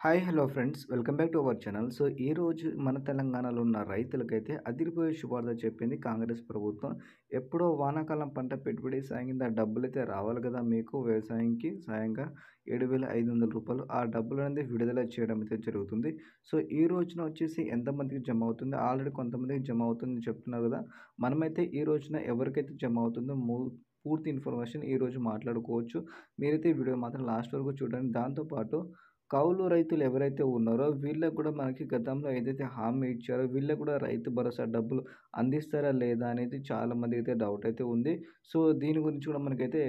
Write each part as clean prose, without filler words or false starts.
Hi hello friends welcome back to our channel. ఈ రోజు మన తెలంగాణలో ఉన్న రైతులకైతే అదిరిపోయే శుభార్త చెప్పింది కాంగ్రెస్ ప్రభుత్వం. ఎప్పుడో వానాకాలం పంట పెట్టుబడి సాయం కింద డబ్బులైతే రావాలి కదా మీకు వ్యవసాయంకి సాయంగా రూ. 7,500 ఆ డబ్బులనేది విడుదల చేయడం అయితే జరుగుతుంది. ఈ రోజున వచ్చేసి ఎంతమందికి జమ అవుతుంది? ఆల్రెడీ కొంతమందికి జమ అవుతుందని చెప్తున్నారు కదా! మనమైతే ఈ రోజున ఎవరికైతే జమ అవుతుందో పూర్తి ఇన్ఫర్మేషన్ ఈరోజు మాట్లాడుకోవచ్చు. మీరైతే ఈ వీడియో మాత్రం లాస్ట్ వరకు చూడండి. దాంతో పాటు కౌలు రైతులు ఎవరైతే ఉన్నారో వీళ్ళకి కూడా మనకి గతంలో ఏదైతే హామీ ఇచ్చారో వీళ్ళకి కూడా రైతు భరోసా డబ్బులు అందిస్తారా లేదా అనేది చాలామందికి అయితే డౌట్ అయితే ఉంది. దీని గురించి కూడా మనకైతే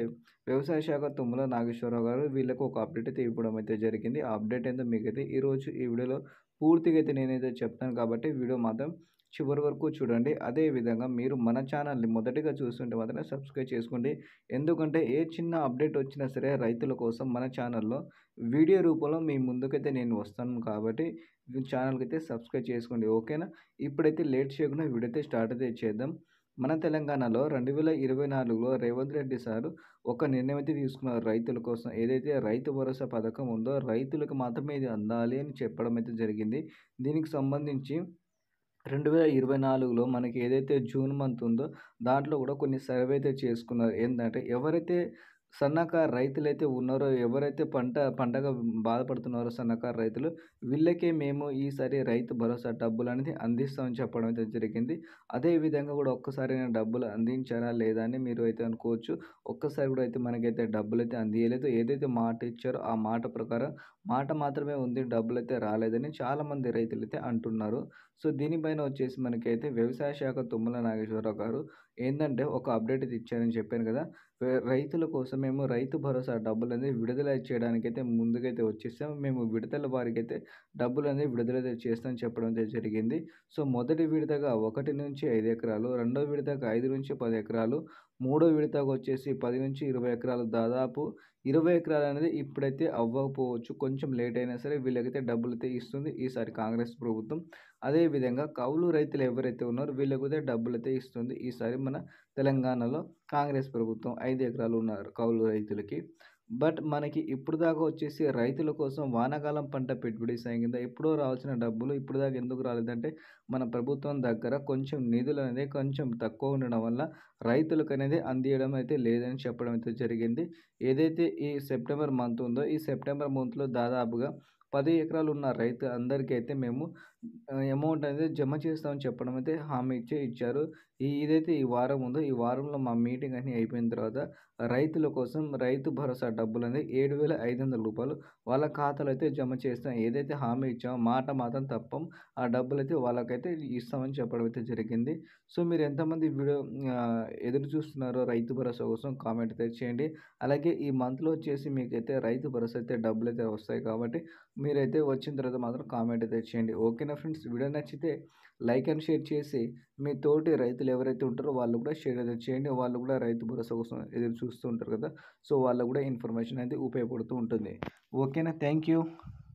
వ్యవసాయ శాఖ తుమ్మల నాగేశ్వరరావు గారు వీళ్ళకి ఒక అప్డేట్ అయితే ఇవ్వడం అయితే జరిగింది. ఆ అప్డేట్ ఏందో మీకైతే ఈరోజు ఈ వీడియోలో పూర్తిగా అయితే నేనైతే చెప్తాను కాబట్టి వీడియో మాత్రం చివరి వరకు చూడండి. అదే విధంగా మీరు మన ఛానల్ని మొదటిగా చూస్తుంటే మాత్రం సబ్స్క్రైబ్ చేసుకోండి. ఎందుకంటే ఏ చిన్న అప్డేట్ వచ్చినా సరే రైతుల కోసం మన ఛానల్లో వీడియో రూపంలో మీ ముందుకైతే నేను వస్తాను కాబట్టి ఛానల్కి అయితే సబ్స్క్రైబ్ చేసుకోండి. ఓకేనా? ఇప్పుడైతే లేట్ చేయకుండా వీడియో అయితే స్టార్ట్ అయితే చేద్దాం. మన తెలంగాణలో 2024లో రేవంత్ రెడ్డి సారు ఒక నిర్ణయం అయితే తీసుకున్నారు రైతుల కోసం. ఏదైతే రైతు భరోసా పథకం ఉందో రైతులకు మాత్రమే ఇది అందాలి అని చెప్పడం అయితే జరిగింది. దీనికి సంబంధించి 2024లో మనకి ఏదైతే జూన్ మంత్ ఉందో దాంట్లో కూడా కొన్ని సర్వే అయితే చేసుకున్నారు. ఏందంటే ఎవరైతే సన్నకారు రైతులైతే ఉన్నారో, ఎవరైతే పంటగా బాధపడుతున్నారో సన్నకారు రైతులు, వీళ్ళకే మేము ఈసారి రైతు భరోసా డబ్బులనేది అందిస్తామని చెప్పడం అయితే జరిగింది. అదే విధంగా కూడా ఒక్కసారైనా డబ్బులు అందించారా లేదా అని మీరు అయితే అనుకోవచ్చు. ఒక్కసారి కూడా అయితే మనకైతే డబ్బులైతే అందియలేదు. ఏదైతే మాట ఇచ్చారో ఆ మాట ప్రకారం మాట మాత్రమే ఉంది. డబ్బులైతే రాలేదని చాలామంది రైతులైతే అంటున్నారు. దీనిపైన వచ్చేసి మనకైతే వ్యవసాయ శాఖ తుమ్మల నాగేశ్వరరావు గారు ఏందంటే ఒక అప్డేట్ అయితే ఇచ్చారని చెప్పాను కదా! రైతుల కోసం మేము రైతు భరోసా డబ్బులనేది విడుదల చేయడానికైతే ముందుకైతే వచ్చేసాం. మేము విడతల వారికైతే డబ్బులనేది విడుదలైతే చేస్తామని చెప్పడం అయితే జరిగింది. మొదటి విడతగా 1-5 ఎకరాలు, రెండో విడతగా 5-10 ఎకరాలు, మూడో విడతగా వచ్చేసి 10-20 ఎకరాలు, దాదాపు 20 ఎకరాలనేది ఇప్పుడైతే అవ్వకపోవచ్చు. కొంచెం లేట్ అయినా సరే వీళ్ళకైతే డబ్బులైతే ఇస్తుంది ఈసారి కాంగ్రెస్ ప్రభుత్వం. అదే విధంగా కౌలు రైతులు ఎవరైతే ఉన్నారో వీళ్ళకైతే డబ్బులైతే ఇస్తుంది ఈసారి మన తెలంగాణలో కాంగ్రెస్ ప్రభుత్వం. 5 ఎకరాలు ఉన్నారు కౌలు రైతులకి. బట్ మనకి ఇప్పుడు దాకా వచ్చేసి రైతుల కోసం వానాకాలం పంట పెట్టుబడి సాయం కింద ఎప్పుడో రావాల్సిన డబ్బులు ఇప్పుడు దాకా ఎందుకు రాలేదంటే మన ప్రభుత్వం దగ్గర కొంచెం నిధులనేది కొంచెం తక్కువ ఉండడం వల్ల రైతులకనేది అందియడం అయితే లేదని చెప్పడం అయితే జరిగింది. ఏదైతే ఈ సెప్టెంబర్ మంత్ ఉందో ఈ సెప్టెంబర్ మంత్‌లో దాదాపుగా 10 ఎకరాలు ఉన్న రైతు అందరికీ అయితే మేము అమౌంట్ అనేది జమ చేస్తామని చెప్పడం అయితే హామీ ఇచ్చారు. ఇదైతే ఈ వారం ఉందో ఈ వారంలో మా మీటింగ్ అన్నీ అయిపోయిన తర్వాత రైతుల కోసం రైతు భరోసా డబ్బులనేది రూ. 7,500 వాళ్ళ ఖాతాలో అయితే జమ చేస్తాం. ఏదైతే హామీ ఇచ్చామో మాట మాత్రం తప్పం. ఆ డబ్బులైతే వాళ్ళకైతే ఇస్తామని చెప్పడం అయితే జరిగింది. మీరు ఎంతమంది ఎదురు చూస్తున్నారో రైతు భరోసా కోసం కామెంట్ అయితే చేయండి. అలాగే ఈ మంత్‌లో వచ్చేసి మీకైతే రైతు భరోసా అయితే డబ్బులైతే వస్తాయి కాబట్టి మీరైతే వచ్చిన తర్వాత మాత్రం కామెంట్ అయితే చేయండి. ఓకేనా ఫ్రెండ్స్? వీడియో నచ్చితే లైక్ అండ్ షేర్ చేసి మీ తోటి రైతులు ఎవరైతే ఉంటారో వాళ్ళు కూడా షేర్ అయితే చేయండి. వాళ్ళు కూడా రైతు భరోసా కోసం ఎదురు చూస్తూ ఉంటారు కదా! వాళ్ళకు కూడా ఇన్ఫర్మేషన్ అనేది ఉపయోగపడుతూ ఉంటుంది. ఓకేనా? Thank you.